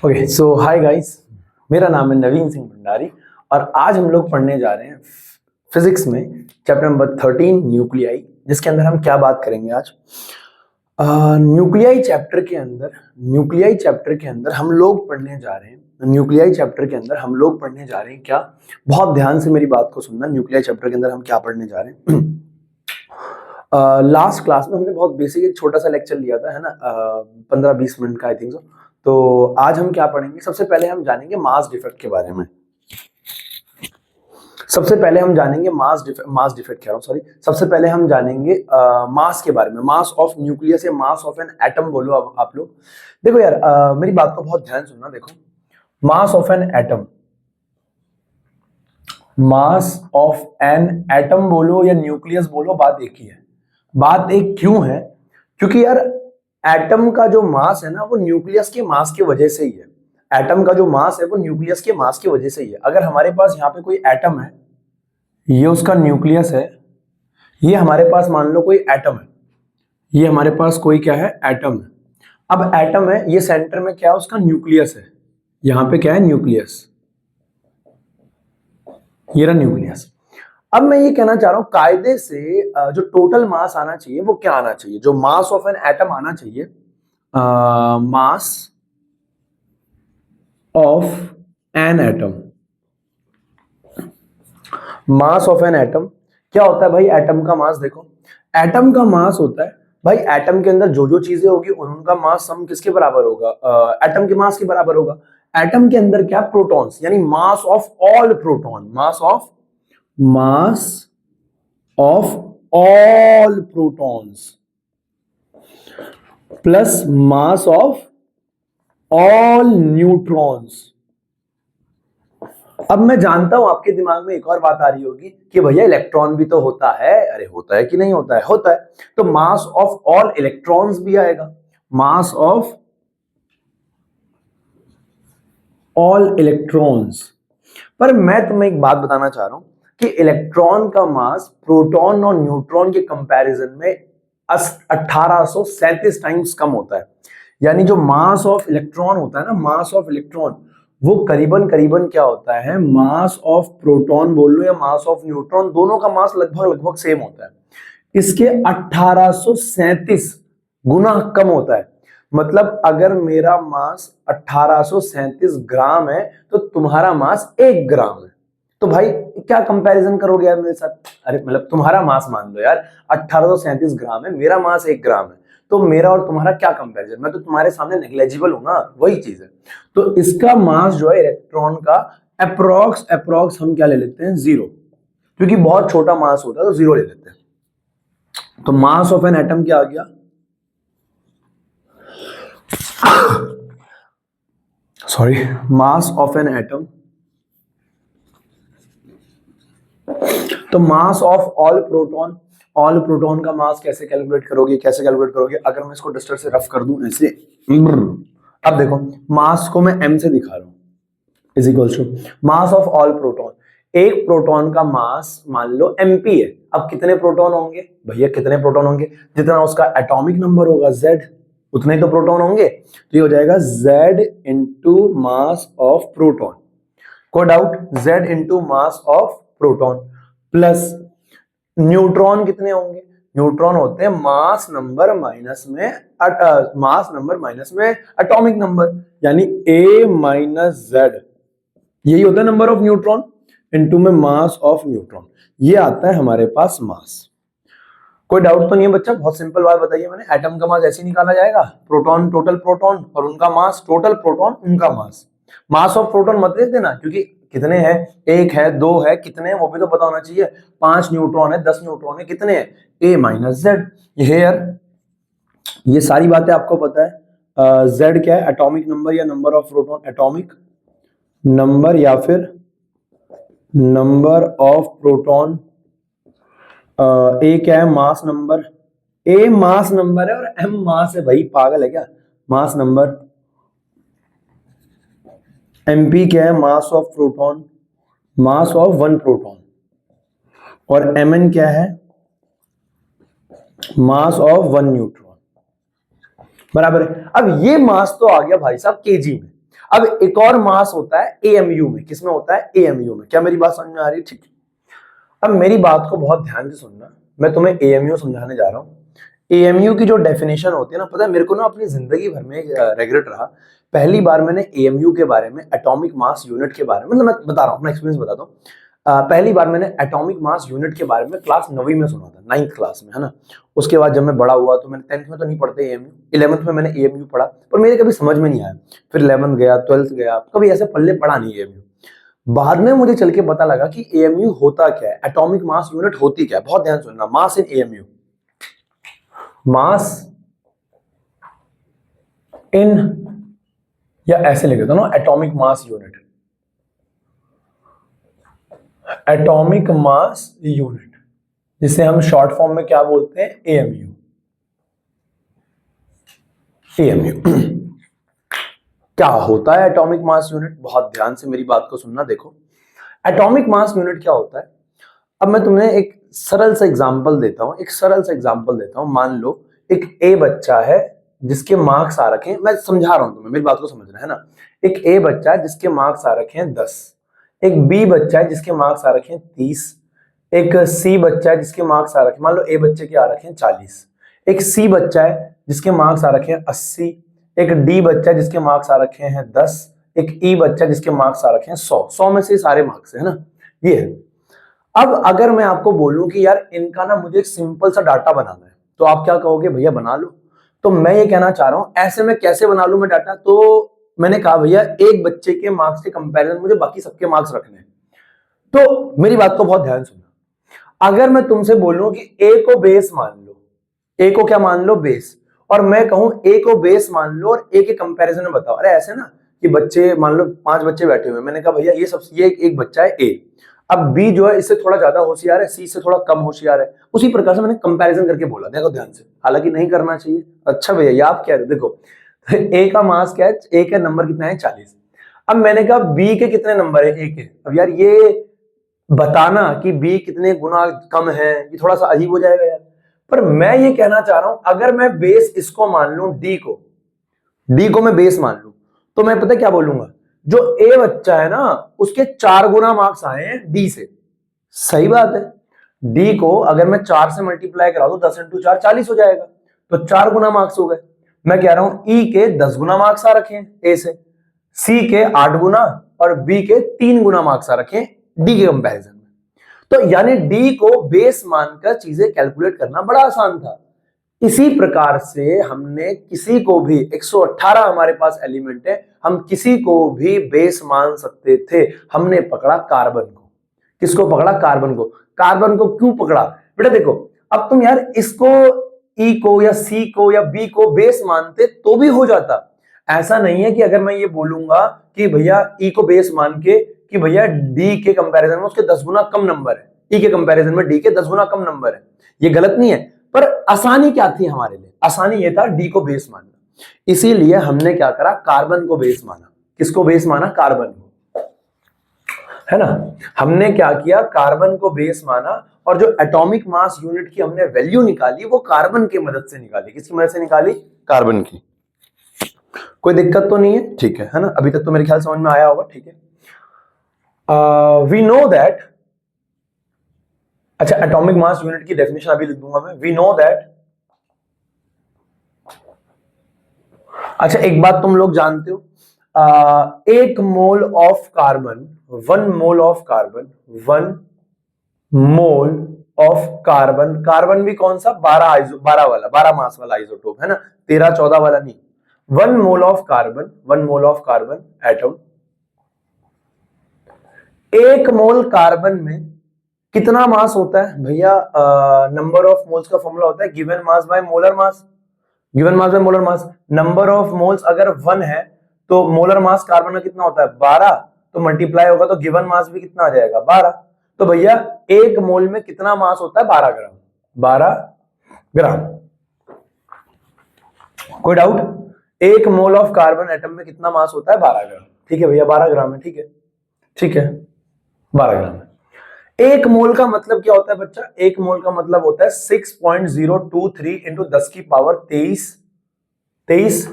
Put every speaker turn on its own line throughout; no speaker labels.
Okay so hi guys, मेरा नाम है नवीन सिंह भंडारी और आज हम लोग पढ़ने जा रहे हैं फिजिक्स में चैप्टर नंबर 13 न्यूक्लियाई, जिसके अंदर हम क्या बात करेंगे आज। न्यूक्लियाई चैप्टर के अंदर हम लोग पढ़ने जा रहे हैं क्या। बहुत ध्यान से मेरी बात को सुनना। न्यूक्लियाई चैप्टर के अंदर हम क्या पढ़ने जा रहे हैं। लास्ट क्लास में हमने बहुत बेसिक एक छोटा सा लेक्चर लिया था, है ना, 15-20 मिनट का आई थिंक सो। तो आज हम क्या पढ़ेंगे, सबसे पहले हम जानेंगे मास डिफेक्ट के बारे में। सबसे पहले हम जानेंगे मास के बारे में, मास ऑफ न्यूक्लियस या मास ऑफ एन एटम बोलो अब आप लोग। देखो यार, मेरी बात को बहुत ध्यान सुनना। देखो, मास ऑफ एन एटम बोलो या न्यूक्लियस बोलो, बात एक ही है। बात एक क्यों है? क्योंकि यार एटम का जो मास है ना, वो न्यूक्लियस के मास की वजह से ही है। एटम का जो मास है वो न्यूक्लियस के मास की वजह से ही है। अगर हमारे पास यहाँ पे कोई एटम है, ये उसका न्यूक्लियस है, ये हमारे पास मान लो कोई एटम है, ये हमारे पास कोई क्या है, एटम है। अब एटम है, ये सेंटर में क्या है, उसका न्यूक्लियस है। यहाँ पे क्या है, न्यूक्लियस, ये रहा न्यूक्लियस। अब मैं ये कहना चाह रहा हूं, कायदे से जो टोटल मास आना चाहिए वो क्या आना चाहिए, जो मास ऑफ एन एटम आना चाहिए, mass of an atom. Mass of an atom क्या होता है भाई? एटम का मास देखो, एटम का मास होता है भाई, एटम के अंदर जो जो चीजें होगी उनका मास सम किसके बराबर होगा? एटम के मास के बराबर होगा। एटम के अंदर क्या, प्रोटॉन्स, यानी मास of all proton, mass of all protons plus mass of all neutrons. अब मैं जानता हूं आपके दिमाग में एक और बात आ रही होगी कि भैया इलेक्ट्रॉन भी तो होता है। अरे होता है कि नहीं होता है? होता है। तो मास ऑफ ऑल इलेक्ट्रॉन्स भी आएगा, मास ऑफ ऑल इलेक्ट्रॉन्स। पर मैं तुम्हें एक बात बताना चाह रहा हूं कि इलेक्ट्रॉन का मास प्रोटॉन और न्यूट्रॉन के कंपैरिजन में 1837 टाइम्स कम होता है। यानी जो मास ऑफ इलेक्ट्रॉन होता है ना, मास ऑफ इलेक्ट्रॉन, वो करीबन करीबन क्या होता है, मास ऑफ प्रोटॉन बोल लो या मास ऑफ न्यूट्रॉन, दोनों का मास लगभग लगभग सेम होता है। इसके 1837 गुना कम होता है। मतलब अगर मेरा मास 1837 ग्राम है तो तुम्हारा मास 1 ग्राम है। तो भाई क्या कंपैरिजन करोगे यार मेरे साथ? अरे मतलब तुम्हारा मास मान लो यार 1837 ग्राम है, मेरा मास 1 ग्राम है, तो मेरा और तुम्हारा क्या कंपैरिजन? मैं तो तुम्हारे सामने नेग्लेजिबल हूं ना, वही चीज है। तो इसका मास जो है इलेक्ट्रॉन का अप्रोक्स हम क्या ले लेते हैं, 0, क्योंकि बहुत छोटा मास होता है तो 0 ले लेते हैं। तो मास ऑफ एन एटम क्या आ गया, sorry, mass of an atom. तो मास ऑफ ऑल प्रोटॉन का मास कैसे कैलकुलेट करोगे? अगर मैं इसको डस्टर से रफ कर दूं ऐसे, अब देखो मास को मैं m से दिखा रहा हूं, is equals to mass of all proton. एक प्रोटॉन का मास मान लो mp है। अब कितने प्रोटॉन होंगे भैया? कितने प्रोटॉन होंगे? जितना उसका एटॉमिक नंबर होगा z, उतने ही तो प्रोटॉन होंगे। तो ये हो जाएगा z into mass of proton, को doubt, z into mass of proton, plus neutron कितने होंगे? न्यूट्रॉन होते हैं मास नंबर माइनस में एटॉमिक नंबर, यानी a माइनस z, यही होता है नंबर ऑफ न्यूट्रॉन इनटू में मास ऑफ न्यूट्रॉन। ये आता है हमारे पास मास। कोई डाउट तो नहीं है बच्चा? बहुत सिंपल बात बताइए मैंने। एटम का मास ऐसे ही निकाला जाएगा, प्रोटॉन टोटल प्रोटॉन और उनका मास, टोटल प्रोटॉन उनका मास। मास ऑफ प्रोटॉन मत लिख देना, क्योंकि कितने हैं, 1 है, 2 है, कितने हैं वो भी तो पता होना चाहिए। 5 न्यूट्रॉन है, 10 न्यूट्रॉन है, कितने हैं, a माइनस जेड। ये यार ये सारी बातें आपको पता है। z क्या है, एटॉमिक नंबर या number of proton, atomic number या फिर नंबर ऑफ प्रोटॉन। a क्या है, mass number, a mass number है और m मास है। भाई पागल है क्या? Mass number. mp क्या है, मास of proton, mass of 1 proton, और mn क्या है, मास ऑफ 1 न्यूट्रॉन, बराबर है। अब ये मास तो आ गया भाई साहब केजी में। अब एक और मास होता है एएमयू में, किसमें होता है? एएमयू में। क्या मेरी बात समझ में आ रही है? ठीक है, अब मेरी बात को बहुत ध्यान से सुनना, मैं तुम्हें एएमयू समझाने जा रहा हूं। एएमयू की जो डेफिनेशन होती है ना, पता है मेरे को ना अपनी जिंदगी भर में रेग्रेट रहा, पहली बार मैंने एएमयू के बारे में, एटॉमिक मास यूनिट के बारे में, मतलब मैं बता रहा हूं अपना एक्सपीरियंस बताता हूं। पहली बार मैंने एटॉमिक मास यूनिट के बारे में क्लास 9वीं में सुना था, 9th क्लास में, है ना। उसके बाद जब मैं बड़ा हुआ तो मैंने 10th में तो नहीं पढ़ते एएमयू, 11th में मैंने एएमयू पढ़ा, पर मेरे कभी समझ में नहीं आया। फिर 11th गया, 12th गया, कभी ऐसे पल्ले पढ़ा नहीं एएमयू। बाद में मुझे चल के पता लगा कि एएमयू होता क्या है, एटॉमिक मास यूनिट होती क्या है। बहुत ध्यान सुनना, मास इन एएमयू, मास इन, या ऐसे लिख देता हूं ना, atomic mass unit, atomic mass unit, जिसे हम शॉर्ट फॉर्म में क्या बोलते हैं? एएमयू। एएमयू क्या होता है एटॉमिक मास यूनिट? बहुत ध्यान से मेरी बात को सुनना। देखो, एटॉमिक मास यूनिट क्या होता है, अब मैं तुम्हें एक सरल सा एग्जांपल देता हूं, एक सरल सा एग्जांपल देता हूं। मान लो एक ए बच्चा है जिसके मार्क्स आ रखे हैं, मैं समझा रहा हूं तुम्हें, मेरी बात को समझना है ना। एक ए बच्चा है जिसके मार्क्स आ रखे हैं 10, एक बी बच्चा है जिसके मार्क्स आ रखे हैं 30, एक सी बच्चा है जिसके मार्क्स आ रखे हैं, मान लो ए बच्चे के आ रखे हैं 40, एक सी बच्चा है जिसके मार्क्स आ रखे हैं 80, एक डी बच्चा है जिसके मार्क्स आ रखे हैं 10, एक ई बच्चा है जिसके मार्क्स आ रखे हैं 100 में से सारे मार्क्स है ना, ये है। अब अगर मैं आपको बोलूं कि यार इनका ना मुझे एक सिंपल सा डाटा बनाना है, तो आप क्या कहोगे? भैया बना लो। तो मैं ये कहना चाह रहा हूं, ऐसे में कैसे बना लूं मैं डाटा? तो मैंने कहा भैया एक बच्चे के मार्क्स के कंपैरिजन मुझे बाकी सबके मार्क्स रखने हैं। तो मेरी बात को बहुत ध्यान सुनना, अगर मैं तुमसे बोलूं कि ए को बेस मान लो, ए को क्या मान लो? बेस, और मैं कहूं ए को बेस मान लो और ए के कंपैरिजन में बताओ। अरे ऐसे ना कि बच्चे, मान लो 5 बच्चे बैठे हुए, मैंने कहा भैया ये सब, ये एक बच्चा है ए, अब बी जो है इससे थोड़ा ज्यादा होशियार है, सी से थोड़ा कम होशियार है, उसी प्रकार से मैंने कंपैरिजन करके बोला। देखो ध्यान से, हालांकि नहीं करना चाहिए। अच्छा भैया ये आप कह रहे हो, देखो ए का मास क्या है? ए का नंबर कितना है? 40। अब मैंने कहा बी के कितने नंबर है? ए के। अब यार ये बताना कि बी कितने गुना कम है, ये थोड़ा सा अजीब हो जाएगा यार। पर मैं ये कहना चाह रहा हूं, अगर मैं बेस इसको मान लूं, डी को मैं बेस मान लूं, तो मैं पता क्या बोलूंगा? जो ए बच्चा है ना उसके 4 गुना मार्क्स आए हैं डी से। सही बात है, डी को अगर मैं 4 से मल्टीप्लाई करा दूं, 10 × 4 40 हो जाएगा, तो 4 गुना मार्क्स हो गए। मैं कह रहा हूं ई के 10 गुना मार्क्स आ रखे हैं ए से, सी के 8 गुना और बी के 3 गुना मार्क्स आ रखे हैं डी के कंपैरिजन में। तो यानी डी को बेस मानकर चीजें कैलकुलेट करना बड़ा आसान था। इसी प्रकार से हमने किसी को भी, 118 हमारे पास एलिमेंट है, हम किसी को भी बेस मान सकते थे। हमने पकड़ा कार्बन को। किसको पकड़ा? कार्बन को। कार्बन को क्यों पकड़ा? बेटा देखो, अब तुम यार इसको ई को या सी को या बी को बेस मानते तो भी हो जाता। ऐसा नहीं है कि अगर मैं ये बोलूंगा कि भैया ई को बेस मान के कि भैया डी के कंपैरिजन में उसके 10 गुना कम नंबर है, ई के कंपैरिजन में डी के 10 गुना कम नंबर है, ये गलत नहीं है। पर आसानी क्या थी हमारे लिए? आसानी ये था डी को बेस मानना। इसीलिए हमने क्या करा? कार्बन को बेस माना। किसको बेस माना? कार्बन को, है ना। हमने क्या किया? कार्बन को बेस माना, और जो एटॉमिक मास यूनिट की हमने वैल्यू निकाली वो कार्बन की मदद से निकाली। किसकी मदद से निकाली? कार्बन की। कोई दिक्कत तो नहीं है? ठीक है ना, अभी तक तो मेरे ख्याल समझ में आया होगा। ठीक है, वी नो दैट, अच्छा एटॉमिक मास यूनिट की डेफिनेशन अभी लिख दूंगा मैं। वी नो दैट, अच्छा एक बात तुम लोग जानते हो, 1 mole of carbon, 1 mole of carbon, 1 mole of carbon, carbon भी कौन सा? 12 वाला, 12 मास वाला आइसोटोप, है ना, 13 14 वाला नहीं। 1 mole of carbon, 1 mole of carbon atom. 1 mole carbon में कितना मास होता है भैया? नंबर ऑफ मोल्स का फॉर्मूला होता है given mass by molar mass. Given mass by molar mass, number of moles अगर 1 है तो मोलर मास कार्बन का कितना होता है? 12, तो मल्टीप्लाई होगा तो गिवन मास भी कितना आ जाएगा? 12। तो भैया 1 मोल में कितना मास होता है? 12 ग्राम। 12 ग्राम। कोई doubt? 1 mole of carbon atom में कितना मास होता है? 12 ग्राम। ठीक है भैया, 12 ग्राम है। ठीक है, ठीक है, 12 ग्राम है। 1 मोल का मतलब क्या होता है बच्चा? 1 मोल का मतलब होता है 6.023 इंटू 10 की power 23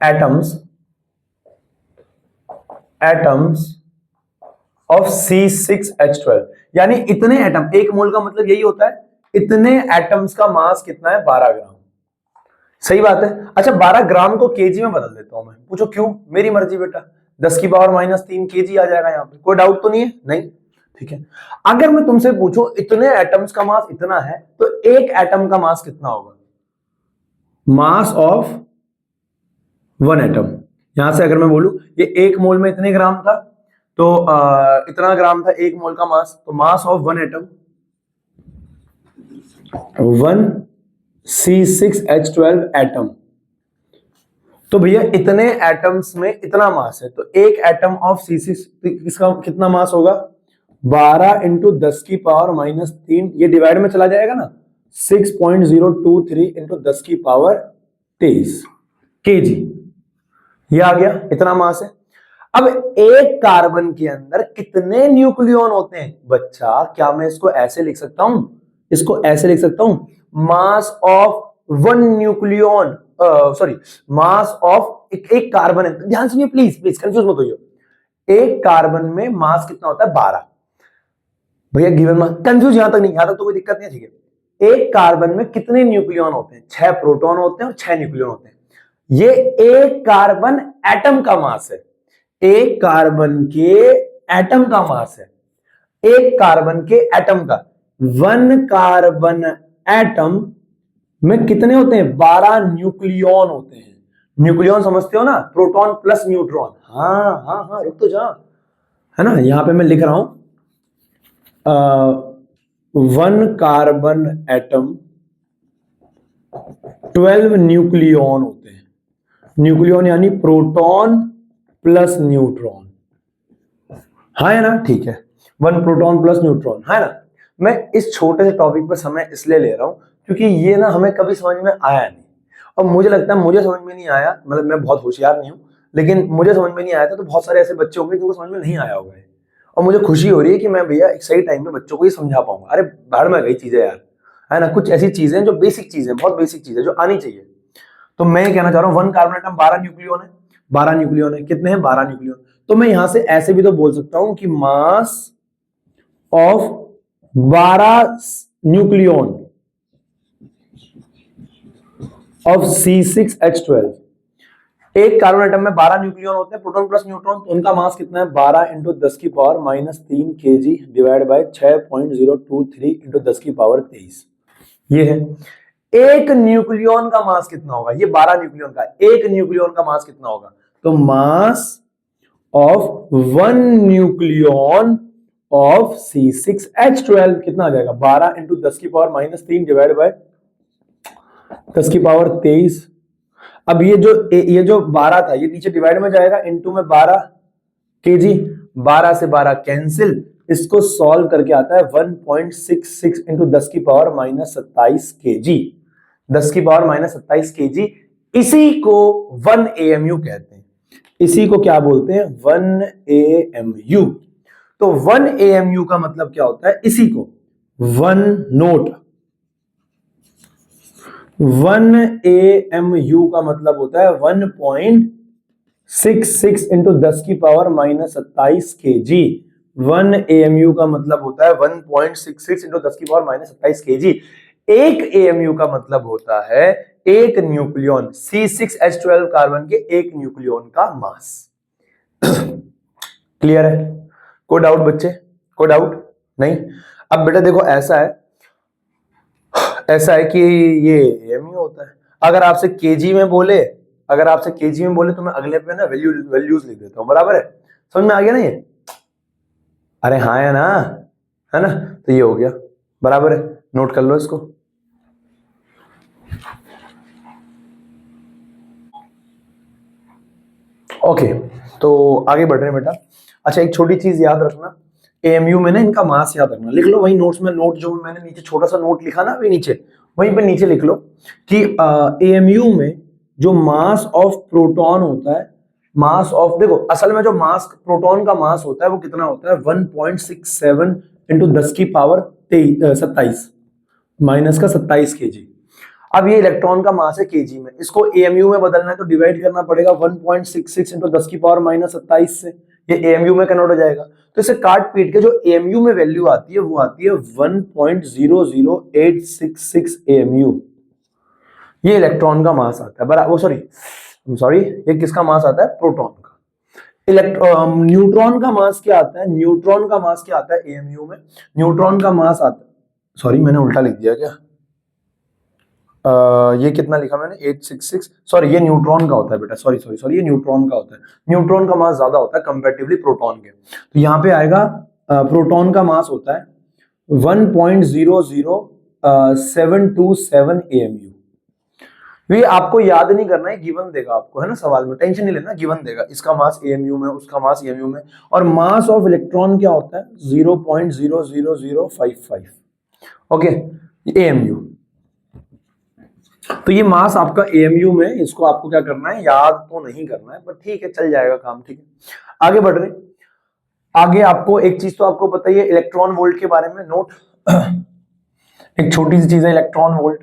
atoms atoms of C6H12, यानी इतने एटम, एक मोल का मतलब यही होता है, इतने एटम्स का मास कितना है, 12 ग्राम। सही बात है। अच्छा 12 ग्राम को केजी में बदल देता हूं मैं, पूछो क्यों, मेरी मर्जी बेटा, 10⁻³ केजी आ जाएगा यहाँ पे, कोई डाउट तो नहीं है? नहीं, ठीक है। अगर मैं तुमसे पूछूं इतने एटम्स का मास इतना है, तो एक एटम का मास कितना होगा? मास ऑफ वन एटम, यहां से अगर मैं बोलूं ये एक मोल में इतने ग्राम था, तो इतना ग्राम था एक मोल का मास, तो mass of one atom 1 C6H12 atom. तो भैया इतने एटम्स में इतना मास है, तो एक एटम ऑफ C6 इसका कितना मास होगा? 12 इंटू 10⁻³ ये डिवाइड में चला जाएगा ना, 6.023 इंटू 10⁻23 केजी, ये आ गया, इतना मास है। अब एक कार्बन के अंदर कितने न्यूक्लियॉन होते हैं बच्चा? क्या मैं इसको ऐसे लिख सकता हूं, इसको ऐसे लिख सकता हूं, mass of one nucleon, sorry mass of एक कार्बन है, ध्यान सुनिए प्लीज प्लीज, कंफ्यूज मत होइए। एक कार्बन में मास कितना होता है? 12। भैया गिवन मास, कंफ्यूज यहां तक नहीं, यहां तक तो कोई दिक्कत नहीं है, ठीक है। एक कार्बन में कितने न्यूक्लियॉन होते हैं? 6 प्रोटॉन होते हैं और 6 न्यूक्लियॉन होते हैं। ये एक कार्बन एटम का मास है, एक कार्बन के एटम का मास है, एक कार्बन के एटम का। वन कार्बन एटम में कितने होते हैं? 12 न्यूक्लियॉन होते हैं। न्यूक्लियॉन समझते हो ना, प्रोटॉन प्लस न्यूट्रॉन। हाँ हाँ हाँ, रुक तो जा, है ना, यहां पे मैं लिख रहा हूं वन कार्बन एटम 12 न्यूक्लियॉन होते हैं। न्यूक्लियॉन यानी प्रोटॉन प्लस न्यूट्रॉन, हाँ है ना, ठीक है, 1 प्रोटॉन प्लस न्यूट्रॉन, है ना। मैं इस छोटे से टॉपिक पर समय इसलिए ले रहा हूं क्योंकि ये ना हमें कभी समझ में आया नहीं, और मुझे लगता है मुझे समझ में नहीं आया, मतलब मैं बहुत होशियार नहीं हूं, लेकिन मुझे समझ में नहीं आया था, तो बहुत सारे ऐसे बच्चे होंगे जिनको समझ में नहीं आया होगा, और मुझे खुशी हो रही है कि मैं भैया एक सही टाइम पे बच्चों को ये समझा पाऊंगा। अरे बाहर में गई चीजें यार, है ना, कुछ ऐसी चीजें जो बेसिक चीजें, बहुत बेसिक चीजें जो आनी चाहिए। तो मैं कहना चाह रहा हूँ वन कार्बन एटम 12 न्यूक्लियॉन है, 12 न्यूक्लियॉन है, कितने हैं? 12 न्यूक्लियॉन। तो मैं यहां से ऐसे भी तो बोल सकता हूं कि mass of 12 nucleon of C6H12, एक कार्बन एटम में 12 न्यूक्लियॉन होते हैं, प्रोटॉन प्लस न्यूट्रॉन, तो उनका मास कितना है? 12 into 10⁻³ KG divide by 6.023 into 10⁻23, ये है। एक न्यूक्लियॉन का मास कितना होगा? ये 12 न्यूक्लियॉन का, एक न्यूक्लियॉन का मास कितना होगा? तो mass of one nucleon of C6H12 कितना आ जाएगा? 12 इंटू 10⁻³ डिवाइड बाय 10⁻23। अब ये जो 12 था, ये नीचे डिवाइड में जाएगा, इंटू में 12 केजी, 12 से 12 कैंसिल, इसको सॉल्व करके आता है 1.66 इंटू 10⁻27 केजी, 10⁻27 केजी। इसी को 1 AMU कहते हैं, इसी को क्या बोलते हैं? 1 AMU। तो 1 AMU का मतलब क्या होता है? इसी को 1 नोट, 1 AMU का मतलब होता है 1.66 इंटू 10⁻27 केजी। 1 AMU का मतलब होता है 1.66 इंटू 10⁻27 केजी। एक AMU का मतलब होता है एक न्यूक्लियॉन, C6H12 कार्बन के एक न्यूक्लियॉन का मास। क्लियर है? कोई डाउट बच्चे? कोई डाउट नहीं? अब बेटा देखो, ऐसा है कि ये AMU होता है। अगर आपसे केजी में बोले, तो मैं अगले पे ना वैल्यूज लिख देता हूं, बराबर है? समझ में आ गया ना ये? अरे हाँ है ना, है ना, तो ये हो गया, बराबर है, नोट कर लो इसको। ओके, तो आगे बढ़ रहे हैं बेटा। अच्छा एक छोटी चीज याद रखना, AMU में ना इनका मास याद रखना, लिख लो वही नोट्स में, नोट जो मैंने नीचे छोटा सा नोट लिखा ना अभी नीचे, वहीं पे नीचे लिख लो कि AMU में जो मास ऑफ प्रोटॉन होता है, मास ऑफ, देखो असल में जो मास प्रोटॉन का मास होता है वो कितना होता है? 1.67 इंटू 10⁻27 माइनस का 27 केजी। अब ये इलेक्ट्रॉन का मास है केजी में, इसको AMU में बदलना है तो डिवाइड करना पड़ेगा 1.66 इंटू 10⁻27 से, ये एएमयू में कन्वर्ट हो जाएगा। तो इसे काट पीट के जो एएमयू में वैल्यू आती है वो आती है 1.00866 एएमयू। ये इलेक्ट्रॉन का मास आता है, बराबर, सॉरी ये किसका मास आता है? प्रोटॉन का। न्यूट्रॉन का मास क्या आता है? न्यूट्रॉन का मास क्या आता है एएमयू में? न्यूट्रॉन का मास आता है, सॉरी मैंने उल्टा लिख दिया क्या? ये कितना लिखा मैंने? 866, सॉरी ये न्यूट्रॉन का होता है बेटा, सॉरी ये न्यूट्रॉन का होता है। न्यूट्रॉन का मास ज्यादा होता है कंपैरेटिवली प्रोटॉन के। तो यहाँ पे आएगा प्रोटॉन का मास होता है 1.00727 एएमयू। ये आपको याद नहीं करना है, गिवन देगा आपको, है ना, सवाल में, टेंशन नहीं लेना, गिवन देगा, इसका मास एएमयू में, उसका मास एएमयू में। और मास ऑफ इलेक्ट्रॉन क्या होता है? 0.00055, ओके, एएमयू। तो ये मास आपका एएमयू में, इसको आपको क्या करना है? याद तो नहीं करना है, पर ठीक है, चल जाएगा काम, ठीक है। आगे बढ़ रहे, आगे आपको एक चीज तो आपको पता ही है इलेक्ट्रॉन वोल्ट के बारे में, नोट एक छोटी सी चीज है इलेक्ट्रॉन वोल्ट।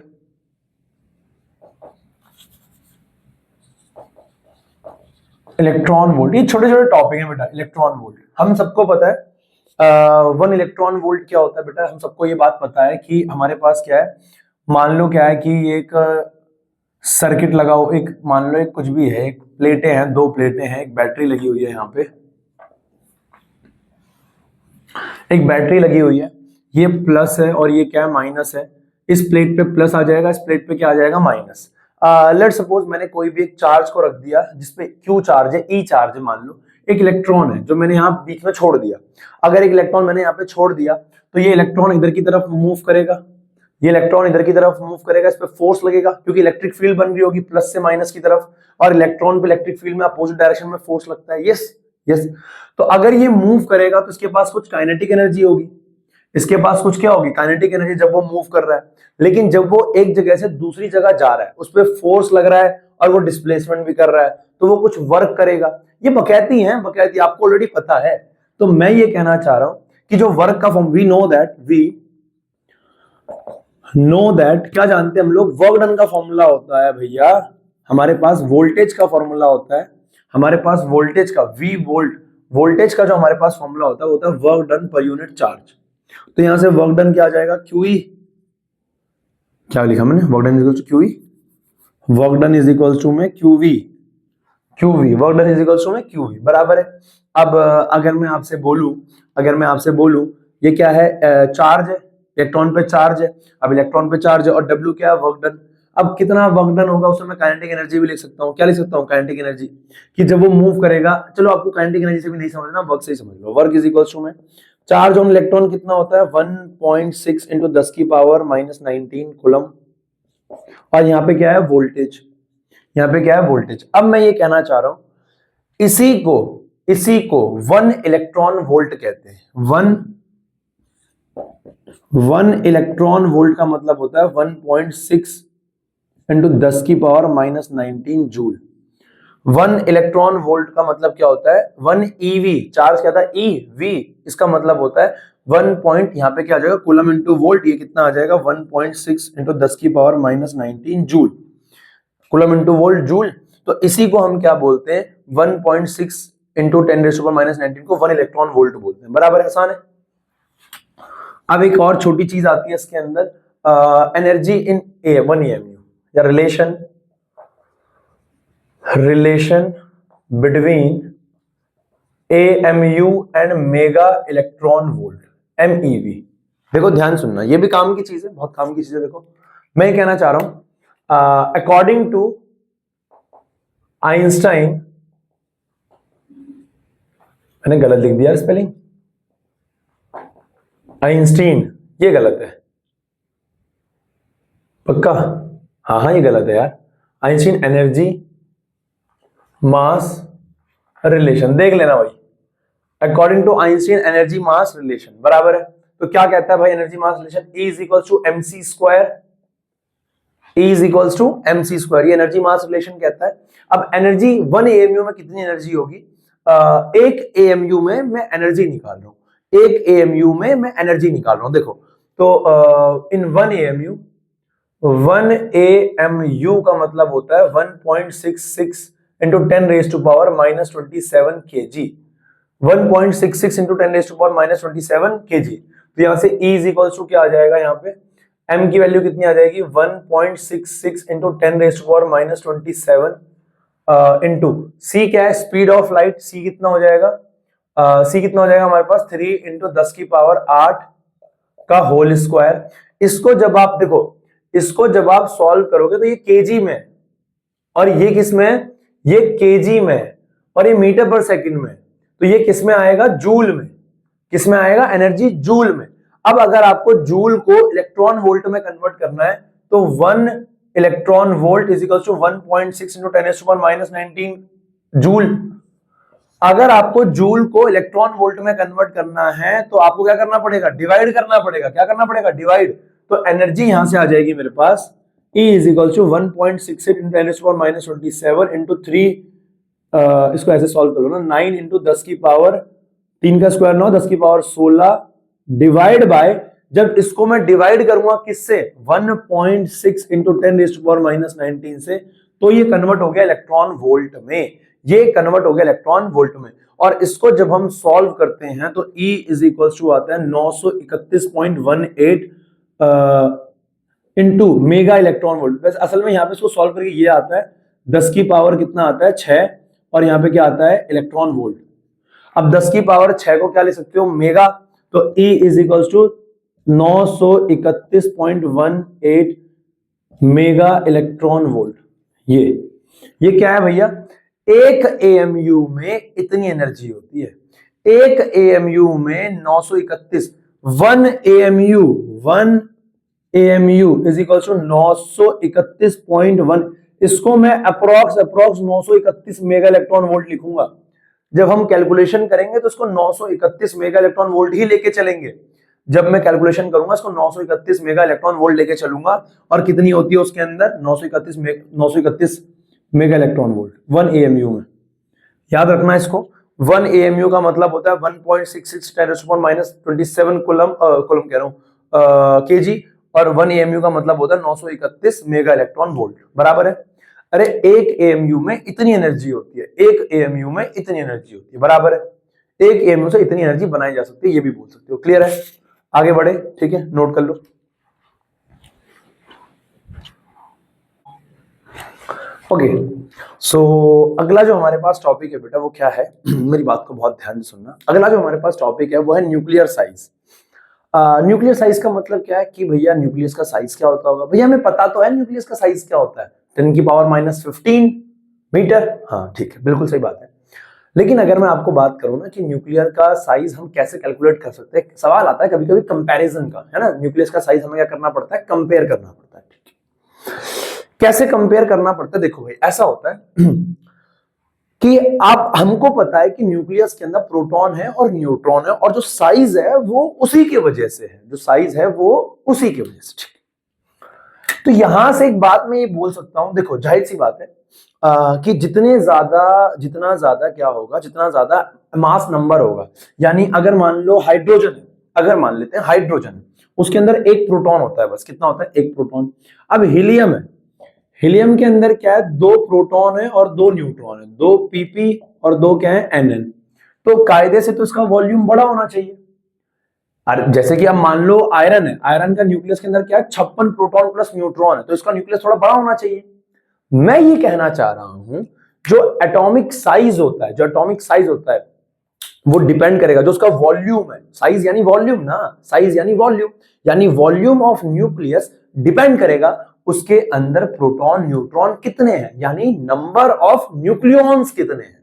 इलेक्ट्रॉन वोल्ट, ये छोटे छोटे टॉपिक है बेटा। इलेक्ट्रॉन वोल्ट हम सबको पता है, 1 इलेक्ट्रॉन वोल्ट क्या होता है बेटा? हम सबको ये बात पता है कि हमारे पास क्या है, मान लो क्या है कि एक सर्किट लगा हो, एक मान लो एक कुछ भी है, एक प्लेटें हैं, 2 प्लेटें हैं, एक बैटरी लगी हुई है, यहाँ पे एक बैटरी लगी हुई है, ये प्लस है और ये क्या है? माइनस है। इस प्लेट पे प्लस आ जाएगा, इस प्लेट पे क्या आ जाएगा? माइनस। लेट सपोज मैंने कोई भी एक चार्ज को रख दिया जिसपे क्यू चार्ज है, ई चार्ज है, मान लो एक इलेक्ट्रॉन है जो मैंने यहाँ बीच में छोड़ दिया। अगर एक इलेक्ट्रॉन मैंने यहाँ पे छोड़ दिया तो ये इलेक्ट्रॉन इधर की तरफ मूव करेगा, ये इलेक्ट्रॉन इधर की तरफ मूव करेगा, इस पे फोर्स लगेगा क्योंकि इलेक्ट्रिक फील्ड बन रही होगी प्लस से माइनस की तरफ, और इलेक्ट्रॉन पे इलेक्ट्रिक फील्ड में अपोजिट डायरेक्शन में फोर्स लगता है। Yes yes. तो अगर ये मूव करेगा तो इसके पास कुछ काइनेटिक एनर्जी होगी, इसके पास कुछ क्या होगी? काइनेटिक एनर्जी, जब वो मूव कर रहा है। लेकिन जब वो एक जगह से दूसरी जगह जा रहा है, उस पर फोर्स लग रहा है और वो डिस्प्लेसमेंट भी कर रहा है, तो वो कुछ वर्क करेगा। ये बकैती है, बकैती आपको ऑलरेडी पता है। तो मैं ये कहना चाह रहा हूं कि जो वर्क का फॉर्म, वी नो दैट क्या जानते हैं हम लोग? वर्क डन का फॉर्मूला होता है भैया, हमारे पास वोल्टेज का फॉर्मूला होता है, हमारे पास वोल्टेज का, वी वोल्टेज का जो हमारे पास फॉर्मूला होता है वो होता है work done per unit charge. तो यहां से वर्क डन क्या आ जाएगा? क्यूई, क्या लिखा मैंने? Work done is equal to Q E, work done is equal to में Q V, work done is equal to में क्यूवी, बराबर है। अब अगर मैं आपसे बोलूं ये क्या है? चार्ज है, इलेक्ट्रॉन पे चार्ज है। अब इलेक्ट्रॉन पे चार्ज है और W क्या है? Work done. अब कितना वर्क डन होगा उसमें मैं काइनेटिक एनर्जी भी लिख सकता हूँ। क्या लिख सकता हूँ? काइनेटिक एनर्जी, कि जब वो मूव करेगा, चलो आपको काइनेटिक एनर्जी से भी नहीं समझना, वर्क से ही समझ लो। वर्क इज इक्वल टू में चार्ज ऑन इलेक्ट्रॉन कितना होता है? 1.6 इंटू 10 की पावर माइनस 19 कूलम। और यहाँ पे क्या है? वोल्टेज, यहाँ पे क्या है? वोल्टेज। अब मैं ये कहना चाह रहा हूं, इसी को 1 इलेक्ट्रॉन वोल्ट कहते हैं। 1 इलेक्ट्रॉन वोल्ट का मतलब होता है 1.6 इंटू 10 की power minus 19 joule. 1 electron volt का मतलब क्या होता है? 1 ईवी, चार्ज क्या था? ईवी, इसका मतलब होता है 1 पॉइंट, यहाँ पे क्या आ जाएगा? कूलम इंटू वोल्ट, ये कितना आ जाएगा? 1.6 इंटू 10 की power minus 19 joule, coulomb into volt, joule. तो इसी को हम क्या बोलते हैं? 1.6 into 10 raise to power minus 19 को 1 इलेक्ट्रॉन वोल्ट बोलते हैं, बराबर, आसान है। अब एक और छोटी चीज आती है इसके अंदर, एनर्जी इन 1 एएमयू, या relation between AMU and mega electron volt, MeV. देखो ध्यान सुनना, ये भी काम की चीज है, बहुत काम की चीज है। देखो मैं ये कहना चाह रहा हूं, अकॉर्डिंग टू आइंस्टाइन, मैंने गलत लिख दिया स्पेलिंग, आइंस्टीन, ये गलत है पक्का? हाँ ये गलत है यार। आइंस्टीन एनर्जी मास रिलेशन, देख लेना भाई, according to Einstein energy mass relation, बराबर है। तो क्या कहता है भाई energy mass relation? E is equal to MC square, E is equal to MC square, ये एनर्जी मास रिलेशन कहता है। अब एनर्जी 1 AMU में कितनी एनर्जी होगी? एक AMU में मैं एनर्जी निकाल रहा हूं, एक AMU में मैं एनर्जी निकाल रहा हूं। देखो तो इन 1 AMU का मतलब होता है 1.66 into 10 raise to power minus 27 kg। 1.66 into 10⁻⁻27 kg। तो यहां से E इज इक्वल टू क्या आ जाएगा, यहाँ पे m की वैल्यू कितनी आ जाएगी 1.66 इंटू 10⁻⁻27 इंटू C क्या है, स्पीड ऑफ लाइट। C कितना हो जाएगा, C कितना हो जाएगा हमारे पास 3 इंटू 10⁸ का होल स्क्वायर। इसको जब आप देखो, इसको जब आप सॉल्व करोगे तो ये केजी में और ये किस में, ये केजी में और ये मीटर पर सेकंड में, तो ये किस में आएगा, जूल में। किस में आएगा, एनर्जी जूल में। अब अगर आपको जूल को इलेक्ट्रॉन वोल्ट में कन्वर्ट करना है तो 1 electron volt is equal to 1.6 into 10⁻⁻19 joule. अगर आपको जूल को इलेक्ट्रॉन वोल्ट में कन्वर्ट करना है तो आपको क्या करना पड़ेगा, डिवाइड करना पड़ेगा। क्या करना पड़ेगा, डिवाइड। तो एनर्जी यहां से आ जाएगी मेरे पास E is equal to 1.68 into 10⁻⁻27 into 3, इसको ऐसे सॉल्व करो ना, 9 इंटू 10⁻3 का स्क्वायर 9, 10⁻16 डिवाइड बाय, जब इसको मैं डिवाइड करूंगा किससे, 1.6 इंटू 10⁻⁻19 से, तो ये कन्वर्ट हो गया इलेक्ट्रॉन वोल्ट में। ये कन्वर्ट हो गया इलेक्ट्रॉन वोल्ट में। और इसको जब हम सॉल्व करते हैं तो E इज इक्वल टू आता है 931.18 इंटू मेगा इलेक्ट्रॉन वोल्ट। वैसे असल में यहाँ पे इसको सॉल्व करके ये आता है 10 की पावर कितना आता है 6, और यहाँ पे क्या आता है इलेक्ट्रॉन वोल्ट। अब 10 की पावर 6 को क्या ले सकते हो, मेगा। तो E is equal to 931.18 mega electron volt. ये क्या है भैया, एक AMU में इतनी एनर्जी होती है। एक AMU में 931, 1 AMU इज इक्वल टू 931.1। इसको मैं अप्रोक्स 931 मेगा इलेक्ट्रॉन वोल्ट लिखूंगा। जब हम कैलकुलेशन करेंगे तो इसको 931 मेगा इलेक्ट्रॉन वोल्ट ही लेके चलेंगे। जब मैं कैलकुलेशन करूंगा इसको 931 मेगा इलेक्ट्रॉन वोल्ट लेके चलूंगा। और कितनी होती है उसके अंदर, 931 मेगा इलेक्ट्रॉन वोल्ट 1 AMU में। याद रखना इसको, 1 AMU का मतलब होता है 1.66 10⁻⁻27 कूलम कह रहा हूं kg, और 1 AMU का मतलब होता है 931 मेगा इलेक्ट्रॉन वोल्ट, बराबर है। अरे एक AMU में इतनी एनर्जी होती है, एक AMU में इतनी एनर्जी होती है, बराबर है। एक AMU से इतनी एनर्जी बनाई जा सकती है, ये भी बोल सकते हो। क्लियर है, आगे बढ़े, ठीक है, नोट कर लो। ओके, सो अगला जो हमारे पास टॉपिक है बेटा वो क्या है मेरी बात को बहुत ध्यान से सुनना। अगला जो हमारे पास टॉपिक है वो है न्यूक्लियर साइज। न्यूक्लियर साइज का मतलब क्या है कि भैया न्यूक्लियस का साइज क्या होता होगा। भैया हमें पता तो है न्यूक्लियस का साइज क्या होता है, 10⁻⁻15 मीटर। हाँ ठीक है, बिल्कुल सही बात है। लेकिन अगर मैं आपको बात करूं ना कि न्यूक्लियर का साइज हम कैसे कैलकुलेट कर सकते हैं, सवाल आता है कभी कभी कंपैरिजन का, है ना। न्यूक्लियस का साइज हमें क्या करना पड़ता है, कंपेयर करना पड़ता है। ठीक है, कैसे कंपेयर करना पड़ता है, देखो भाई ऐसा होता है कि आप, हमको पता है कि न्यूक्लियस के अंदर प्रोटॉन है और न्यूट्रॉन है, और जो साइज है वो उसी की वजह से है, जो साइज है वो उसी की वजह से। ठीक, तो यहां से एक बात मैं ये बोल सकता हूं, देखो जाहिर सी बात है कि जितना ज्यादा क्या होगा, जितना ज्यादा मास नंबर होगा, यानी अगर मान लो हाइड्रोजन है, अगर मान लेते हैं हाइड्रोजन है, उसके अंदर एक प्रोटॉन होता है, बस कितना होता है, एक प्रोटॉन। अब हीलियम है, हीलियम के अंदर क्या है, 2 प्रोटॉन है और 2 न्यूट्रॉन है, 2 pp और 2 क्या है nn। तो कायदे से तो इसका वॉल्यूम बड़ा होना चाहिए। जैसे कि अब मान लो आयरन है, आयरन का न्यूक्लियस के अंदर क्या है, 56 प्रोटॉन प्लस न्यूट्रॉन है, तो इसका न्यूक्लियस थोड़ा बड़ा होना चाहिए। मैं ये कहना चाह रहा हूं जो एटॉमिक साइज होता है, जो एटॉमिक साइज होता है वो डिपेंड करेगा, जो उसका वॉल्यूम है, साइज यानी वॉल्यूम ना, साइज यानी वॉल्यूम, यानी वॉल्यूम ऑफ न्यूक्लियस डिपेंड करेगा उसके अंदर प्रोटॉन न्यूट्रॉन कितने हैं, यानी नंबर ऑफ न्यूक्लियॉन्स कितने हैं।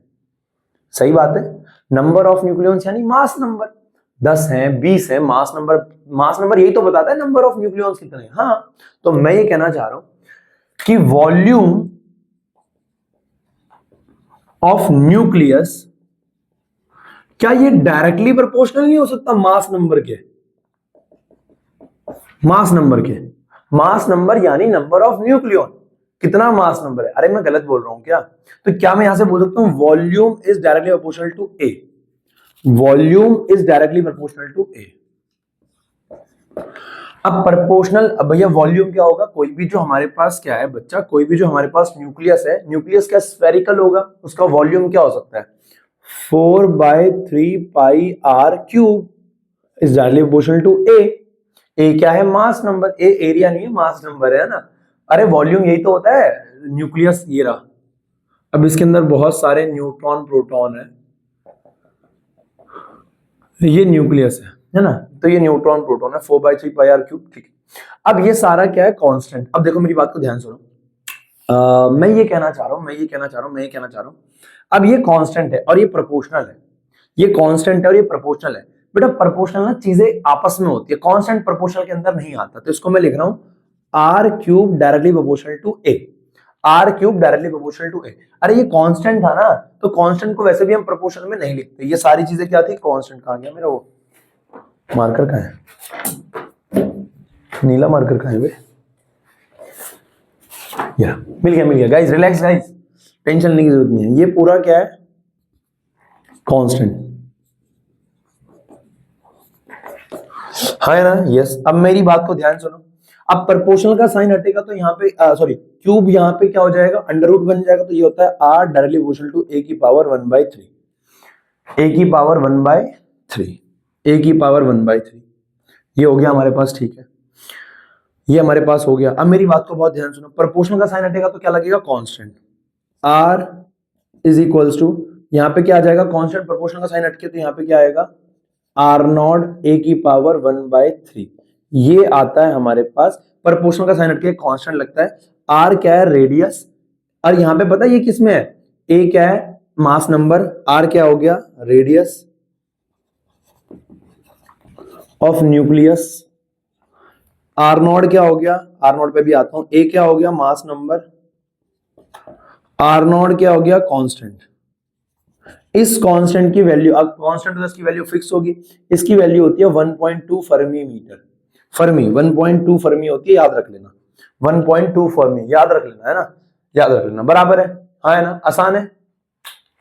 सही बात है, नंबर ऑफ न्यूक्लियॉन्स यानी मास नंबर, 10 हैं 20 हैं, मास नंबर यही तो बताता है नंबर ऑफ न्यूक्लियॉन्स कितने हैं। हाँ, तो मैं ये कहना चाह रहा हूं कि वॉल्यूम ऑफ न्यूक्लियस, क्या ये डायरेक्टली प्रोपोर्शनल नहीं हो सकता मास नंबर के, मास नंबर यानी नंबर ऑफ न्यूक्लियॉन, कितना मास नंबर है। अरे मैं गलत बोल रहा हूं क्या, तो क्या मैं यहां से बोल सकता हूं volume is directly proportional to A, volume is directly proportional to A. अब प्रोपोर्शनल, अब भैया वॉल्यूम क्या होगा, कोई भी जो हमारे पास क्या है बच्चा, कोई भी जो हमारे पास न्यूक्लियस है, न्यूक्लियस क्या स्फेरिकल होगा, उसका वॉल्यूम क्या हो सकता है 4/3 πr³ is directly proportional to A. A क्या है? Mass number. ए एरिया नहीं है, मास नंबर है ना। अरे वॉल्यूम यही तो होता है, न्यूक्लियस ये रहा। अब इसके अंदर बहुत सारे न्यूट्रॉन प्रोटॉन है, ये न्यूक्लियस है ना। तो ये न्यूट्रॉन प्रोटॉन है 4/3 πr³। ठीक है, अब ये सारा क्या है? कांस्टेंट। अब देखो मेरी बात को ध्यान सुनो, मैं ये कहना चाह रहा हूं, अब ये कांस्टेंट है और ये प्रोपोर्शनल है, ये कांस्टेंट है और ये प्रोपोर्शनल है। बेटा प्रोपोर्शनल ना चीजें आपस में होती है, कांस्टेंट प्रोपोर्शनल के अंदर नहीं आता। तो इसको मैं लिख रहा हूं r³ directly proportional to a, r³ directly proportional to a। अरे ये कांस्टेंट था ना, तो कांस्टेंट को वैसे भी हम प्रोपोर्शनल में नहीं लिखते। ये सारी चीजें क्या थी? कांस्टेंट। कहां गया मेरा वो मार्कर? कहां है नीला मार्कर? कहां है बे? या मिल गया गाइस, रिलैक्स गाइस, टेंशन लेने की जरूरत नहीं है। ये पूरा क्या है? कांस्टेंट, है ना? यस। अब मेरी बात को ध्यान सुनो, अब प्रोपोर्शनल का साइन हटेगा तो यहाँ पे सॉरी क्यूब यहाँ पे क्या हो जाएगा? अंडर रूट बन जाएगा। तो ये होता है r directly proportional to a की पावर 1/3, a की पावर 1/3, a की पावर 1/3। ये हो गया हमारे पास, ठीक है, ये हमारे पास हो गया। अब मेरी बात को बहुत ध्यान सुनो, प्रोपोर्शनल का साइन हटेगा तो क्या लगेगा? Constant. r is equals to, यहाँ पे क्या आ जाएगा? कांस्टेंट। प्रोपोर्शनल का साइन हटके तो यहाँ पे क्या आएगा? r0 a की पावर 1/3। ये आता है हमारे पास, प्रोपोर्शनल का साइन हटके कांस्टेंट लगता है। r क्या है? रेडियस। और यहाँ पे पता है ये किस में है? a क्या है? Mass number. r क्या हो गया? Radius of nucleus. r0 क्या हो गया? r0 पे भी आता हूं। a क्या हो गया? Mass number. r0 क्या हो गया? कांस्टेंट। इस कांस्टेंट की वैल्यू, अब कांस्टेंट तो इसकी वैल्यू फिक्स होगी, इसकी वैल्यू होती है 1.2 फर्मी मीटर। फर्मी 1.2 फर्मी होती है, याद रख लेना। 1.2 फर्मी याद रख लेना, है ना? याद रख लेना, बराबर है। हाँ है ना? आसान है,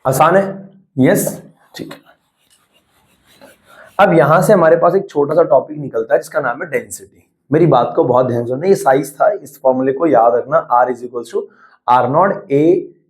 आसान है। यस, ठीक है। अब यहां से हमारे पास एक छोटा सा टॉपिक निकलता है जिसका नाम है डेंसिटी। मेरी बात को बहुत ध्यान से सुनना, ये साइज था, इस फॉर्मूले को याद रखना, r is equal to r0 a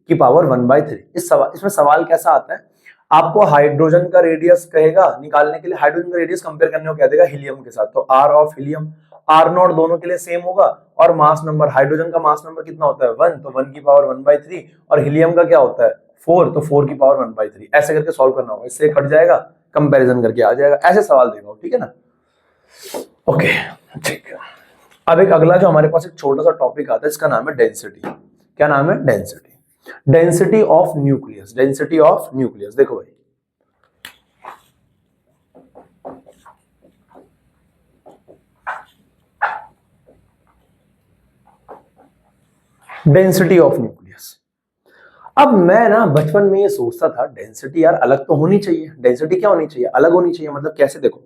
की पावर 1/3। इसमें सवाल कैसा आता है? आपको हाइड्रोजन का रेडियस कहेगा निकालने के लिए, हाइड्रोजन का रेडियस कंपेयर करने को कह देगा हीलियम के साथ। तो r ऑफ हीलियम, r0 दोनों के लिए सेम होगा, और मास नंबर, हाइड्रोजन का मास नंबर कितना होता है? 1, तो 1 की पावर 1/3, और हीलियम का क्या होता है? 4, तो 4 की पावर 1/3। ऐसे करके सॉल्व करना होगा, इससे कट जाएगा, कंपैरिजन करके आ जाएगा। ऐसे सवाल देगा, ठीक है ना? ओके, ठीक है। अब एक अगला जो हमारे पास एक छोटा सा टॉपिक आता है, इसका नाम है डेंसिटी। क्या नाम है? Density. Density of nucleus, density of nucleus. देखो भाई, डेंसिटी ऑफ न्यूक्लियस। अब मैं ना बचपन में ये सोचता था डेंसिटी यार अलग तो होनी चाहिए, डेंसिटी क्या होनी चाहिए? अलग होनी चाहिए। मतलब कैसे? देखो,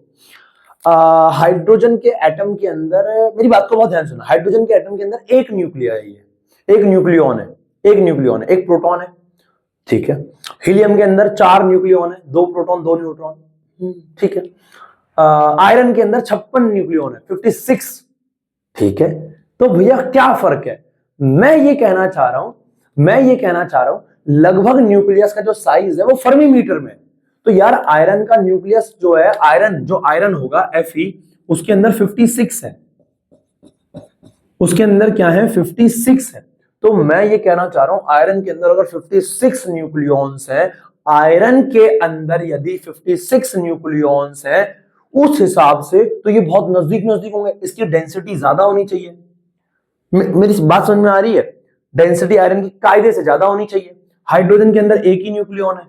हाइड्रोजन के एटम के अंदर, मेरी बात को बहुत ध्यान सुना, हाइड्रोजन के एटम के अंदर एक न्यूक्लिया है, ये एक न्यूक्लियॉन है, एक न्यूक्लियॉन है, एक प्रोटॉन है, ठीक है। हीलियम के अंदर 4 न्यूक्लियॉन है, 2 प्रोटॉन 2 न्यूट्रॉन, ठीक है। आयरन के अंदर 56 न्यूक्लियॉन है, 56, ठीक है। तो भैया क्या फर्क है? मैं ये कहना चाह रहा हूं लगभग न्यूक्लियस का जो साइज है वो फर्मी मीटर में। तो यार आयरन का न्यूक्लियस जो है, आयरन होगा Fe, उसके अंदर 56 है, उसके अंदर क्या है? 56 है। तो मैं ये कहना चाह रहा हूं आयरन के अंदर अगर 56 न्यूक्लियॉन्स है, आयरन के अंदर यदि 56 न्यूक्लियॉन्स है, उस हिसाब से तो ये बहुत नजदीक नजदीक होंगे, इसकी डेंसिटी ज्यादा होनी चाहिए। मेरी बात समझ में आ रही है? डेंसिटी आयरन की कायदे से ज्यादा होनी चाहिए। हाइड्रोजन के अंदर एक ही न्यूक्लियॉन है,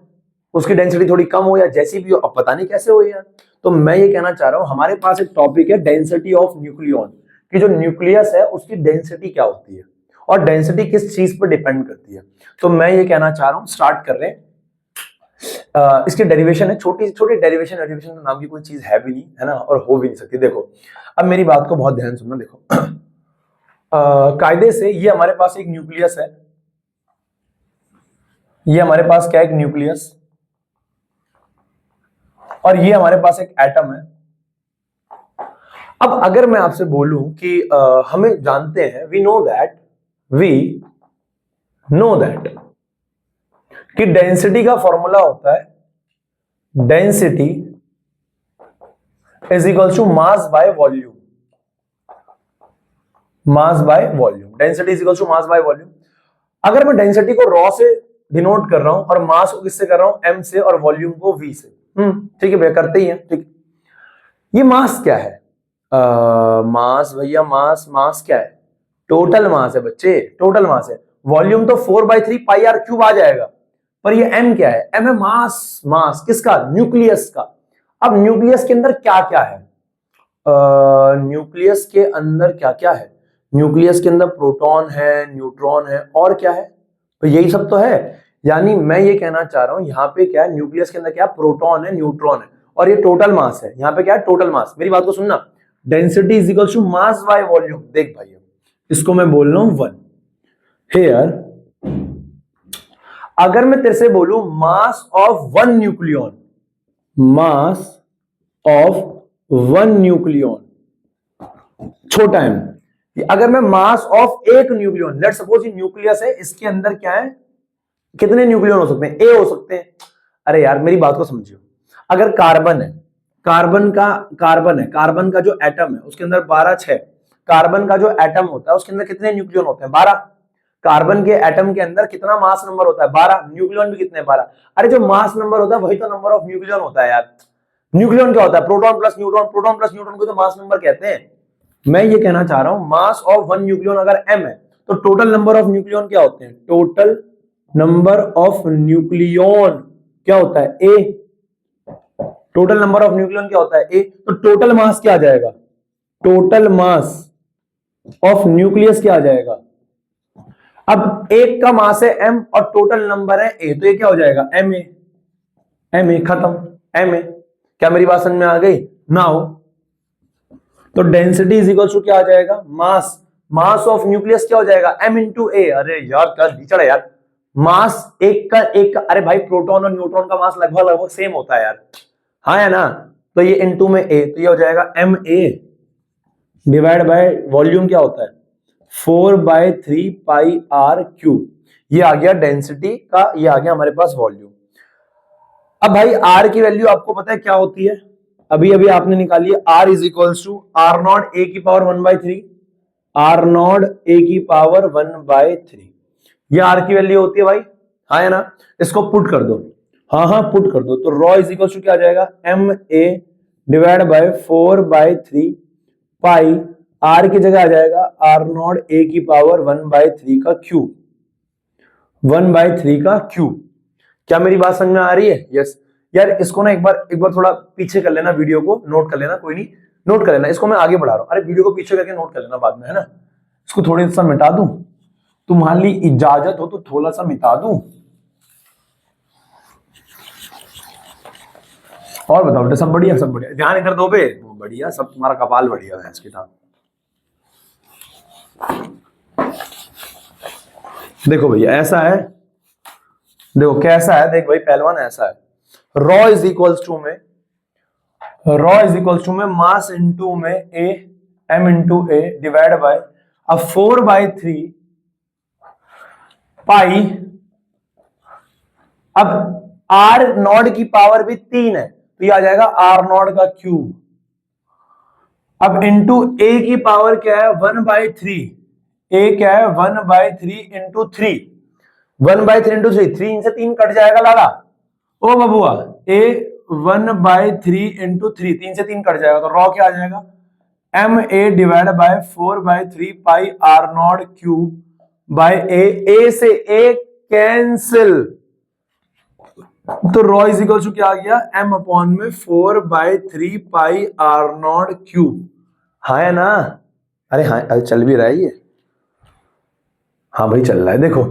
उसकी डेंसिटी थोड़ी कम हो या जैसी भी हो, अब पता नहीं कैसे हो यार। तो मैं ये कहना चाह रहा हूं हमारे पास एक टॉपिक है डेंसिटी ऑफ न्यूक्लियॉन, कि जो न्यूक्लियस है उसकी डेंसिटी क्या होती है, और डेंसिटी किस चीज पर डिपेंड करती है। तो मैं ये कहना चाह रहा हूं, स्टार्ट कर रहे हैं। इसकी डेरिवेशन है, छोटी छोटी डेरिवेशन तो नाम की कोई चीज है भी नहीं, है ना, और हो भी नहीं सकती। देखो, अब मेरी बात को बहुत ध्यान सुनना। देखो, कायदे से ये हमारे पास एक न्यूक्लियस है, ये हमारे पास क्या है? एक न्यूक्लियस, और ये हमारे पास एक एटम है। अब अगर मैं आपसे बोलूं कि हमें जानते हैं, वी नो दैट कि डेंसिटी का फॉर्मूला होता है density is equal to mass by volume, mass by volume, density is equal to mass by volume. अगर मैं डेंसिटी को रॉ से डिनोट कर रहा हूं और मास को किससे कर रहा हूं, एम से, और वॉल्यूम को वी से, ठीक है भैया, करते ही हैं, ठीक। ये मास क्या है, मास भैया, मास क्या है, टोटल मास है बच्चे, टोटल मास है। वॉल्यूम तो 4/3 पाई आर क्यूब आ जाएगा, पर ये एम क्या है, एम है मास, मास किसका, न्यूक्लियस का। अब न्यूक्लियस के अंदर क्या क्या है, न्यूक्लियस के अंदर क्या क्या है, न्यूक्लियस के अंदर प्रोटॉन है, न्यूट्रॉन है, और क्या है, तो यही सब तो है। यानी मैं ये कहना चाह रहा हूं, यहाँ पे क्या है, न्यूक्लियस के अंदर क्या, प्रोटॉन है, न्यूट्रॉन है, और ये टोटल मास है। यहाँ पे क्या है, टोटल मास। मेरी बात को सुनना, density is equal to mass by volume. देख भाई, इसको मैं बोल रहा हूं 1 हेयर। अगर मैं तेरे से बोलूं mass of 1 nucleon, mass of 1 nucleon, छोटा एम। अगर मैं मास ऑफ एक न्यूक्लियन, लेट्स सपोज ये न्यूक्लियस है, इसके अंदर क्या है, कितने न्यूक्लियन हो सकते हैं, ए हो सकते हैं। अरे यार मेरी बात को समझियो, अगर कार्बन है, कार्बन का जो एटम है उसके अंदर 12/6, कार्बन का जो एटम होता है उसके अंदर कितने न्यूक्लियन होते हैं, 12। कार्बन के एटम के अंदर कितना मास नंबर होता है, 12। न्यूक्लियन भी कितने, 12। अरे जो मास नंबर होता है वही तो नंबर ऑफ न्यूक्लियन होता है यार। न्यूक्लियन क्या होता है, proton plus neutron, proton plus neutron को तो मास नंबर कहते हैं। मैं ये कहना चाह रहा हूं, मास ऑफ 1 न्यूक्लियन अगर m है, तो टोटल नंबर ऑफ न्यूक्लियन क्या होते हैं, टोटल नंबर ऑफ न्यूक्लियन क्या होता है, a। Total number of nucleon क्या होता है, a। तो टोटल मास क्या आ जाएगा, टोटल मास ऑफ न्यूक्लियस क्या आ जाएगा। अब एक का मास है m और टोटल नंबर है a, तो ये क्या हो जाएगा, ma, खत्म, ma। क्या मेरी बात समझ में आ गई, नाउ तो डेंसिटी इज इक्वल टू क्या आ जाएगा, मास, मास ऑफ न्यूक्लियस क्या हो जाएगा, m इंटू ए। अरे यार क्या लीचड़ है यार, मास एक का, अरे भाई प्रोटॉन और न्यूट्रॉन का मास लगभग सेम होता है यार, हाँ है ना। तो ये इनटू में ए, तो ये हो जाएगा M A divide by volume क्या होता है 4/3 पाई आर क्यूब। ये आ गया डेंसिटी का, ये आ गया हमारे पास वॉल्यूम। अब भाई आर की वैल्यू आपको पता है क्या होती है, अभी अभी आपने निकाली है, R is equals to R not A की पावर 1/3, आर नॉट ए की पावर 1/3। ये आर की वैल्यू होती है भाई, हाँ है ना। इसको पुट कर दो, हाँ पुट कर दो, तो रॉ इज इक्वल टू क्या आ जाएगा, M A divide by 4/3 pi, R की जगह आ जाएगा आर नॉट ए की पावर 1/3 का क्यूब, 1/3 का क्यूब। क्या मेरी बात समझ में आ रही है, यस। यार इसको ना एक बार थोड़ा पीछे कर लेना, वीडियो को नोट कर लेना, कोई नहीं नोट कर लेना, इसको मैं आगे बढ़ा रहा हूं। अरे वीडियो को पीछे करके नोट कर लेना बाद में, है ना। इसको थोड़ी सा मिटा दूं, तुम्हारी इजाजत हो तो थोड़ा सा मिटा दूं। और बताओ बेटा, सब बढ़िया, सब बढ़िया, ध्यान इधर दो बे, बढ़िया सब, तुम्हारा कपाल बढ़िया है इसके साथ। देखो भैया ऐसा है, देखो कैसा है, देख भाई पहलवान ऐसा है, रॉ इज इक्वल्स टू में मास इंटू में A, M into A divide by अब 4/3 पाई, अब आर नॉट की पावर भी 3 है, तो ये आ जाएगा आर नॉट का क्यूब। अब इंटू ए की पावर क्या है 1/3, ए क्या है 1/3 इंटू 3, 1/3 इंटू 3, 3 से 3 कट जाएगा लाला, ओ बबुआ, ए 1/3 इंटू 3, 3 से 3 कट जाएगा, तो रॉ क्या आ जाएगा, M A divide by 4/3 pi R not cube by A से ए कैंसिल, तो रॉ इज इक्वल टू क्या आ गया, एम अपॉन में 4/3 पाई आर नॉट क्यूब, हाँ है ना। अरे हाँ, अरे चल भी रहा है ये, हाँ भाई चल रहा है, देखो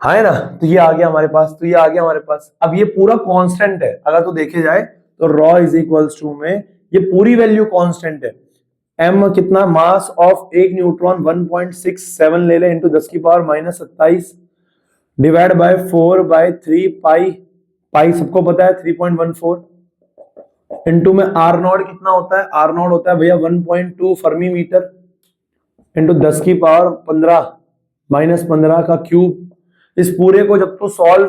हाँ है ना। तो ये आ गया हमारे पास, तो ये आ गया हमारे पास। अब ये पूरा कांस्टेंट है, अगर तो देखे जाए तो रॉ इज इक्वल्स टू में ये पूरी वैल्यू कांस्टेंट है। एम कितना, मास ऑफ एक न्यूट्रॉन 1.67 ले ले इंटू 10 की पावर -27 डिवाइड बाय 4/3 पाई, पाई सबको पता है 3.14 इंटू में आर नॉट कितना होता है, आर नॉट होता है भैया 1.2 फर्मी मीटर इंटू 10 की पावर 15 -15 का क्यूब। इस पूरे को जब तू सॉल्व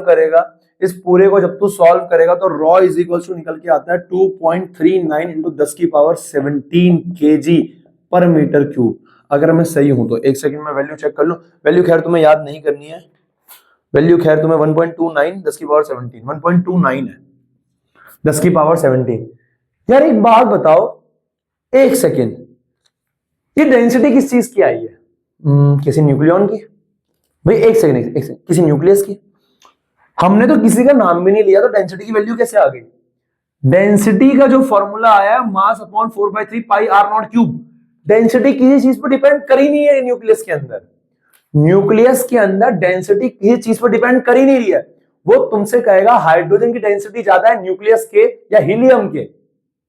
करेगा तो रॉ इज इक्वल टू निकल के आता है 2.39 इंटू 10 की पावर 17 kg पर मीटर क्यूब। अगर मैं सही हूं तो एक सेकंड में वैल्यू चेक कर लूं। वैल्यू खैर तुम्हें याद नहीं करनी है, वैल्यू खैर तुम्हें 1.29 10 की पावर 17 1.29 है 10 की पावर 17। यार एक बात बताओ, एक सेकेंड, ये डेंसिटी किस चीज की आई है? किसी न्यूक्लियॉन की? भाई एक सेकेंड, किसी न्यूक्लियस की? हमने तो किसी का नाम भी नहीं लिया, तो डेंसिटी की वैल्यू कैसे आ गई? डेंसिटी का जो फॉर्मूला आया mass upon 4/3 pi R not cube. Density किसी चीज पर डिपेंड कर ही नहीं है न्यूक्लियस के अंदर। न्यूक्लियस के अंदर डेंसिटी किसी चीज पर डिपेंड कर ही नहीं रही है। वो तुमसे कहेगा हाइड्रोजन की डेंसिटी ज्यादा है न्यूक्लियस के या हीलियम के,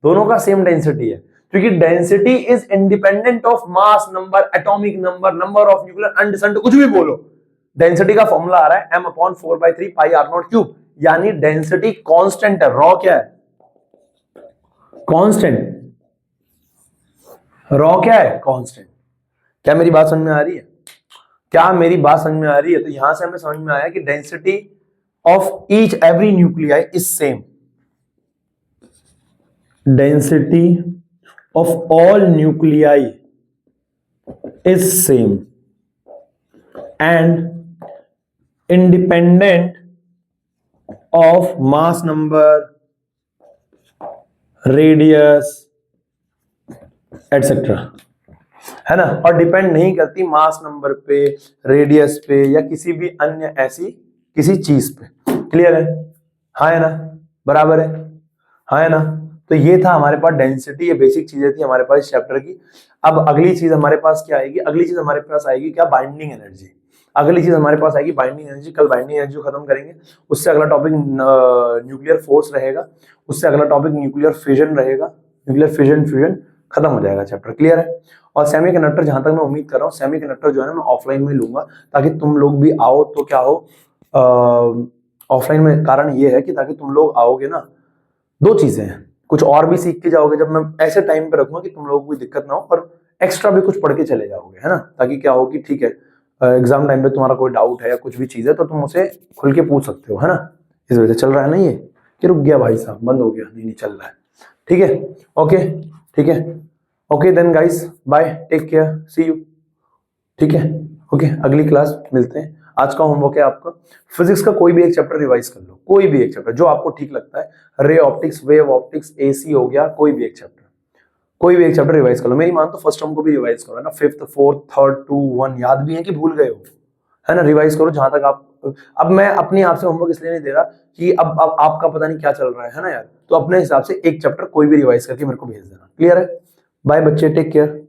दोनों का सेम डेंसिटी है, क्योंकि density is independent of mass number, atomic number, number of nuclear अनडिसेंट, कुछ भी बोलो। डेंसिटी का फॉर्मूला आ रहा है m upon 4/3 pi R not cube, यानी डेंसिटी कांस्टेंट है। रॉ क्या है? कांस्टेंट। रॉ क्या है? कांस्टेंट। क्या मेरी बात समझ में आ रही है? क्या मेरी बात समझ में आ रही है? तो यहां से हमें समझ में आया कि density of each every nuclei is same. Density of all nuclei is same and independent of mass number, radius etcetera, है ना, और डिपेंड नहीं करती मास नंबर पे, रेडियस पे या किसी भी अन्य ऐसी किसी चीज पे। क्लियर है? हाँ है ना? बराबर है? हाँ है ना? तो ये था हमारे पास डेंसिटी, ये बेसिक चीजें थी हमारे पास इस चैप्टर की। अब अगली चीज हमारे पास क्या आएगी? अगली चीज हमारे पास आएगी क्या? Binding energy. अगली चीज हमारे पास आएगी बाइंडिंग एनर्जी। कल बाइंडिंग एनर्जी खत्म करेंगे, उससे अगला टॉपिक न्यूक्लियर फोर्स रहेगा, उससे अगला टॉपिक न्यूक्लियर फिजन रहेगा। न्यूक्लियर फिजन फ्यूजन खत्म हो जाएगा चैप्टर। क्लियर है? और सेमीकंडक्टर जहां तक मैं उम्मीद कर रहा हूँ, सेमीकंडक्टर जो है ना मैं ऑफलाइन में लूंगा, ताकि तुम लोग भी आओ तो क्या हो, ऑफलाइन में कारण ये है कि ताकि तुम लोग आओगे ना, दो चीजें हैं, कुछ और भी सीख के जाओगे। जब मैं ऐसे टाइम पे रखूंगा कि तुम लोगों को कोई दिक्कत ना हो, और एक्स्ट्रा भी कुछ पढ़ के चले जाओगे, है ना, ताकि क्या हो कि ठीक है एग्जाम टाइम पे तुम्हारा कोई डाउट है या कुछ भी चीज है तो तुम उसे खुल के पूछ सकते हो, है ना। इस वजह से चल रहा है ना ये कि रुक गया भाई साहब, बंद हो गया? नहीं चल रहा है। ठीक है, ओके, ठीक है, okay then guys, bye, take care, see you. ठीक है, ओके, अगली क्लास मिलते हैं। आज का होमवर्क है आपका, फिजिक्स का कोई भी एक चैप्टर रिवाइज कर लो, कोई भी एक चैप्टर जो आपको ठीक लगता है, ray optics, wave optics, AC हो गया, कोई भी एक चैप्टर, कोई भी एक चैप्टर रिवाइज कर लो। मेरी मान तो फर्स्ट टर्म को भी रिवाइज करो, है ना, 5th 4th 3rd 2 1 याद भी है कि भूल गए हो, है ना, रिवाइज करो जहां तक आप। अब मैं अपने आप से होमवर्क इसलिए नहीं दे रहा कि अब आपका पता नहीं क्या चल रहा है ना यार, तो अपने हिसाब से एक चैप्टर कोई भी रिवाइज करके मेरे को भेज देना। क्लियर है? बाय बच्चे, टेक केयर।